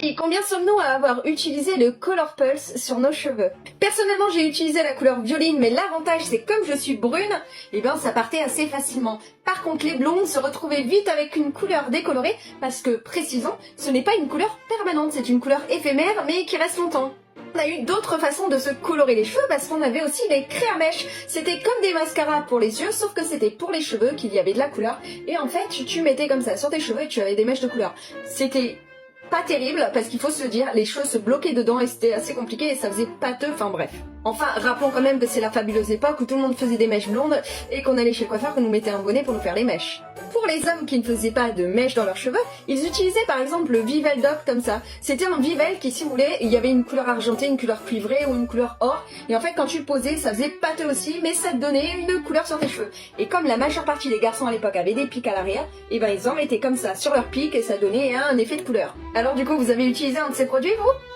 Et combien sommes-nous à avoir utilisé le Color Pulse sur nos cheveux? Personnellement, j'ai utilisé la couleur violine, mais l'avantage c'est comme je suis brune, et ben ça partait assez facilement. Par contre, les blondes se retrouvaient vite avec une couleur décolorée, parce que, précisons, ce n'est pas une couleur permanente, c'est une couleur éphémère, mais qui reste longtemps. On a eu d'autres façons de se colorer les cheveux parce qu'on avait aussi les craies à mèches. C'était comme des mascaras pour les yeux, sauf que c'était pour les cheveux qu'il y avait de la couleur. Et en fait, tu mettais comme ça sur tes cheveux et tu avais des mèches de couleur. C'était pas terrible parce qu'il faut se le dire, les cheveux se bloquaient dedans et c'était assez compliqué et ça faisait pâteux, enfin bref. Enfin, rappelons quand même que c'est la fabuleuse époque où tout le monde faisait des mèches blondes et qu'on allait chez le coiffeur qu'on nous mettait un bonnet pour nous faire les mèches. Pour les hommes qui ne faisaient pas de mèches dans leurs cheveux, ils utilisaient par exemple le Vivel Doc comme ça. C'était un Vivel qui, si vous voulez, il y avait une couleur argentée, une couleur cuivrée ou une couleur or. Et en fait, quand tu le posais, ça faisait pâteux aussi, mais ça te donnait une couleur sur tes cheveux. Et comme la majeure partie des garçons à l'époque avaient des pics à l'arrière, et ben ils en mettaient comme ça sur leurs pics et ça donnait un effet de couleur. Alors du coup, vous avez utilisé un de ces produits, vous ?